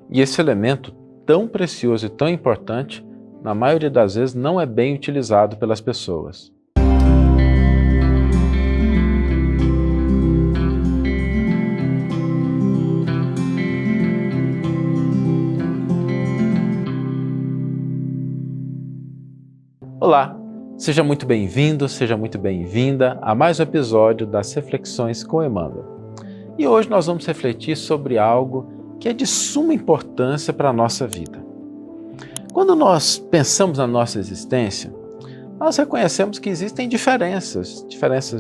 E esse elemento tão precioso e tão importante, na maioria das vezes, não é bem utilizado pelas pessoas. Olá, seja muito bem-vindo, seja muito bem-vinda a mais um episódio das Reflexões com Emmanuel. E hoje nós vamos refletir sobre algo que é de suma importância para a nossa vida. Quando nós pensamos na nossa existência, nós reconhecemos que existem diferenças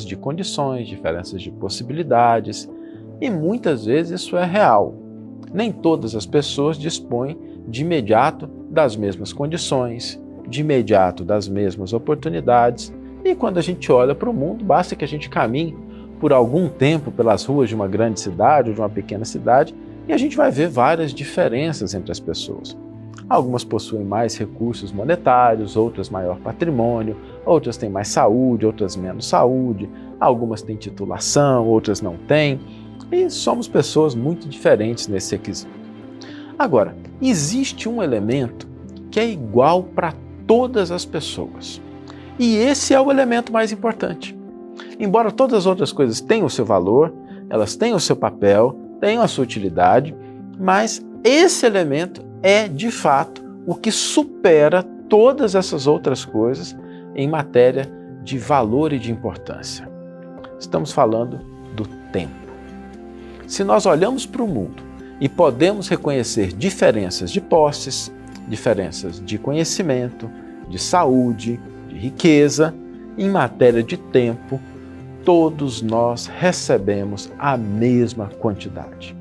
de condições, diferenças de possibilidades, e muitas vezes isso é real. Nem todas as pessoas dispõem de imediato das mesmas condições, de imediato das mesmas oportunidades, e quando a gente olha para o mundo, basta que a gente caminhe por algum tempo pelas ruas de uma grande cidade ou de uma pequena cidade e a gente vai ver várias diferenças entre as pessoas. Algumas possuem mais recursos monetários, outras maior patrimônio, outras têm mais saúde, outras menos saúde, algumas têm titulação, outras não têm, e somos pessoas muito diferentes nesse requisito. Agora, existe um elemento que é igual para todas as pessoas. E esse é o elemento mais importante. Embora todas as outras coisas tenham o seu valor, elas tenham o seu papel, tenham a sua utilidade, mas esse elemento é, de fato, o que supera todas essas outras coisas em matéria de valor e de importância. Estamos falando do tempo. Se nós olhamos para o mundo e podemos reconhecer diferenças de posses, diferenças de conhecimento, de saúde, de riqueza, em matéria de tempo, todos nós recebemos a mesma quantidade.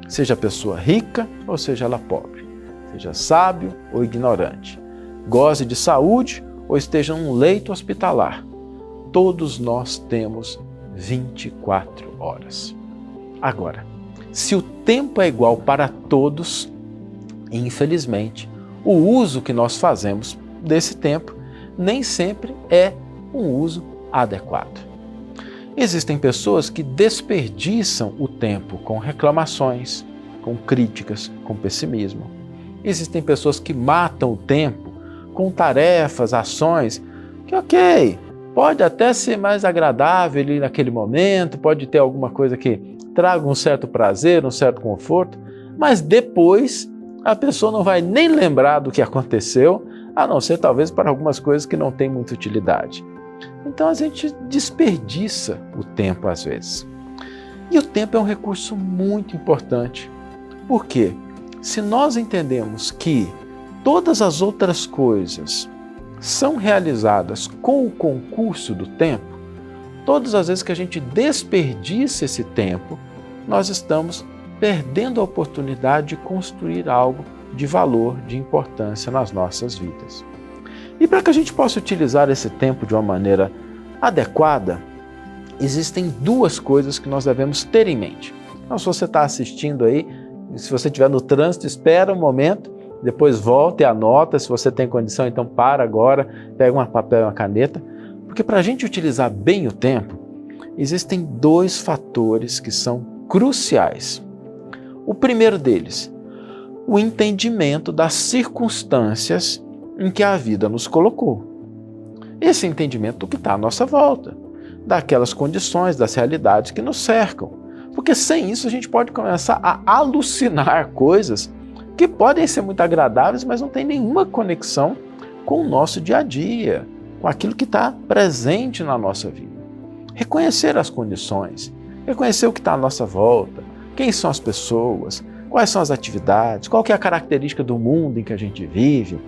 Seja a pessoa rica ou seja ela pobre, seja sábio ou ignorante, goze de saúde ou esteja num leito hospitalar, todos nós temos 24 horas. Agora, se o tempo é igual para todos, infelizmente, o uso que nós fazemos desse tempo nem sempre é um uso adequado. Existem pessoas que desperdiçam o tempo com reclamações, com críticas, com pessimismo. Existem pessoas que matam o tempo com tarefas, ações que, ok, pode até ser mais agradável ali naquele momento, pode ter alguma coisa que traga um certo prazer, um certo conforto, mas depois a pessoa não vai nem lembrar do que aconteceu, a não ser talvez para algumas coisas que não têm muita utilidade. Então a gente desperdiça o tempo às vezes. E o tempo é um recurso muito importante. Por quê? Se nós entendemos que todas as outras coisas são realizadas com o concurso do tempo, todas as vezes que a gente desperdiça esse tempo, nós estamos perdendo a oportunidade de construir algo de valor, de importância nas nossas vidas. E para que a gente possa utilizar esse tempo de uma maneira adequada, existem duas coisas que nós devemos ter em mente. Então, se você está assistindo aí, se você estiver no trânsito, espera um momento, depois volta e anota. Se você tem condição, então para agora, pega um papel e uma caneta, porque para a gente utilizar bem o tempo, existem dois fatores que são cruciais. O primeiro deles, o entendimento das circunstâncias em que a vida nos colocou. Esse entendimento do que está à nossa volta, daquelas condições, das realidades que nos cercam. Porque sem isso a gente pode começar a alucinar coisas que podem ser muito agradáveis, mas não tem nenhuma conexão com o nosso dia a dia, com aquilo que está presente na nossa vida. Reconhecer as condições, reconhecer o que está à nossa volta, quem são as pessoas, quais são as atividades, qual que é a característica do mundo em que a gente vive.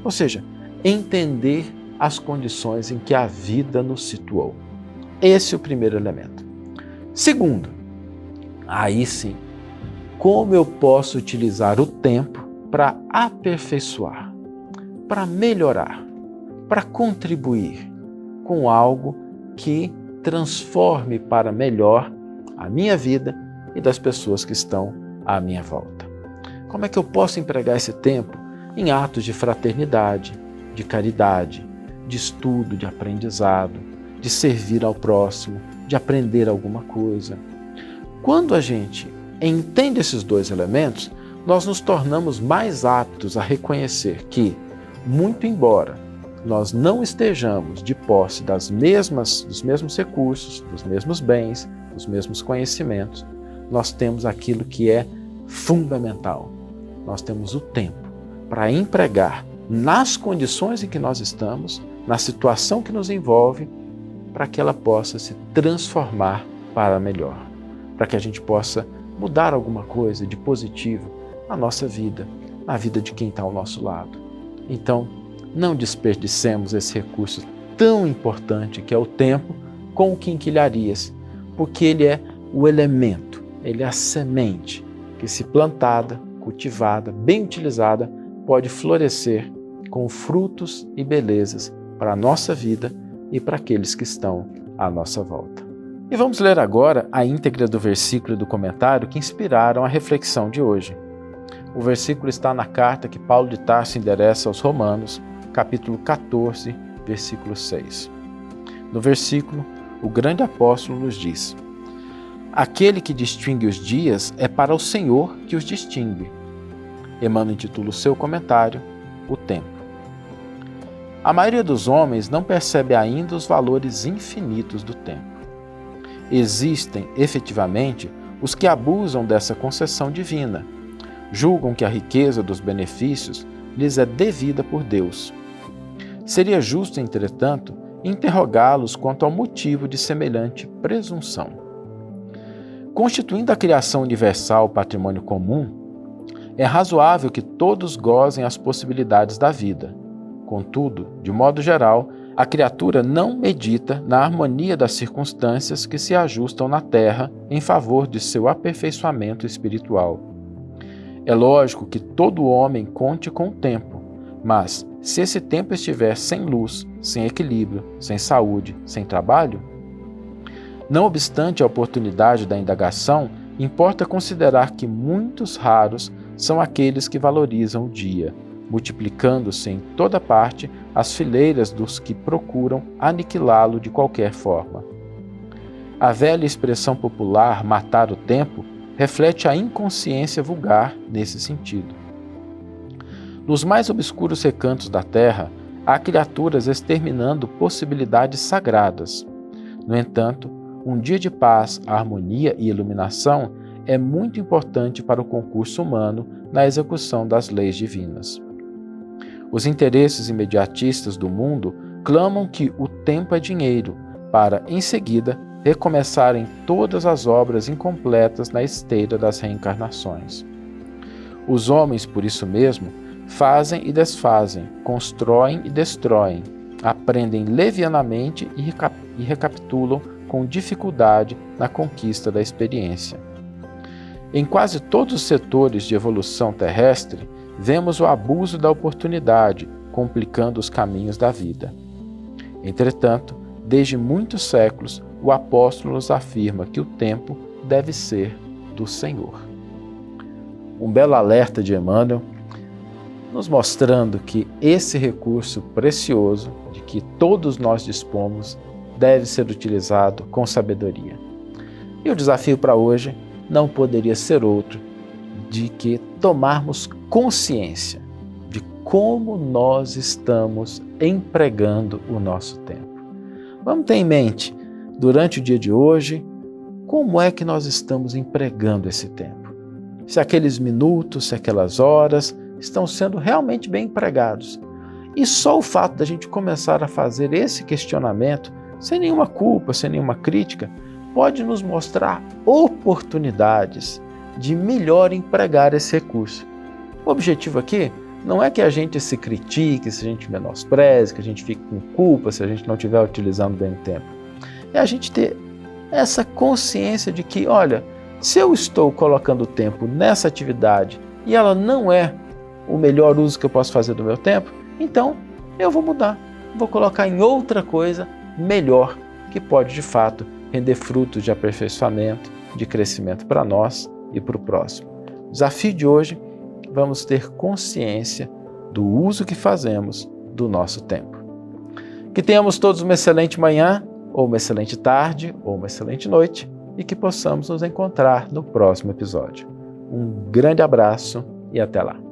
Ou seja, entender as condições em que a vida nos situou. Esse é o primeiro elemento. Segundo, aí sim, como eu posso utilizar o tempo para aperfeiçoar, para melhorar, para contribuir com algo que transforme para melhor a minha vida e das pessoas que estão à minha volta. Como é que eu posso empregar esse tempo em atos de fraternidade, de caridade, de estudo, de aprendizado, de servir ao próximo, de aprender alguma coisa? Quando a gente entende esses dois elementos, nós nos tornamos mais aptos a reconhecer que, muito embora nós não estejamos de posse dos mesmos recursos, dos mesmos bens, dos mesmos conhecimentos, nós temos aquilo que é fundamental. Nós temos o tempo para empregar nas condições em que nós estamos, na situação que nos envolve, para que ela possa se transformar para melhor, para que a gente possa mudar alguma coisa de positivo na nossa vida, na vida de quem está ao nosso lado. Então, não desperdicemos esse recurso tão importante que é o tempo com quinquilharias, porque ele é o elemento, ele é a semente que, se plantada, cultivada, bem utilizada, pode florescer com frutos e belezas para a nossa vida e para aqueles que estão à nossa volta. E vamos ler agora a íntegra do versículo e do comentário que inspiraram a reflexão de hoje. O versículo está na carta que Paulo de Tarso endereça aos Romanos, capítulo 14, versículo 6. No versículo, o grande apóstolo nos diz: aquele que distingue os dias é para o Senhor que os distingue. Emmanuel intitula o seu comentário O Tempo. A maioria dos homens não percebe ainda os valores infinitos do tempo. Existem, efetivamente, os que abusam dessa concessão divina, julgam que a riqueza dos benefícios lhes é devida por Deus. Seria justo, entretanto, interrogá-los quanto ao motivo de semelhante presunção. Constituindo a criação universal patrimônio comum, é razoável que todos gozem as possibilidades da vida. Contudo, de modo geral, a criatura não medita na harmonia das circunstâncias que se ajustam na Terra em favor de seu aperfeiçoamento espiritual. É lógico que todo homem conte com o tempo, mas se esse tempo estiver sem luz, sem equilíbrio, sem saúde, sem trabalho, não obstante a oportunidade da indagação, importa considerar que muitos raros são aqueles que valorizam o dia, multiplicando-se em toda parte as fileiras dos que procuram aniquilá-lo de qualquer forma. A velha expressão popular matar o tempo reflete a inconsciência vulgar nesse sentido. Nos mais obscuros recantos da terra, há criaturas exterminando possibilidades sagradas. No entanto, um dia de paz, harmonia e iluminação é muito importante para o concurso humano na execução das leis divinas. Os interesses imediatistas do mundo clamam que o tempo é dinheiro, para, em seguida, recomeçarem todas as obras incompletas na esteira das reencarnações. Os homens, por isso mesmo, fazem e desfazem, constroem e destroem, aprendem levianamente e recapitulam com dificuldade na conquista da experiência. Em quase todos os setores de evolução terrestre, vemos o abuso da oportunidade, complicando os caminhos da vida. Entretanto, desde muitos séculos, o apóstolo nos afirma que o tempo deve ser do Senhor. Um belo alerta de Emmanuel, nos mostrando que esse recurso precioso, de que todos nós dispomos, deve ser utilizado com sabedoria. E o desafio para hoje não poderia ser outro de que tomarmos consciência de como nós estamos empregando o nosso tempo. Vamos ter em mente, durante o dia de hoje, como é que nós estamos empregando esse tempo. Se aqueles minutos, se aquelas horas estão sendo realmente bem empregados. E só o fato da gente começar a fazer esse questionamento, sem nenhuma culpa, sem nenhuma crítica, pode nos mostrar oportunidades de melhor empregar esse recurso. O objetivo aqui não é que a gente se critique, se a gente menospreze, que a gente fique com culpa se a gente não estiver utilizando bem o tempo. É a gente ter essa consciência de que, olha, se eu estou colocando o tempo nessa atividade e ela não é o melhor uso que eu posso fazer do meu tempo, então eu vou mudar, vou colocar em outra coisa melhor, que pode de fato render frutos de aperfeiçoamento, de crescimento para nós e para o próximo. O desafio de hoje, vamos ter consciência do uso que fazemos do nosso tempo. Que tenhamos todos uma excelente manhã, ou uma excelente tarde, ou uma excelente noite, e que possamos nos encontrar no próximo episódio. Um grande abraço e até lá.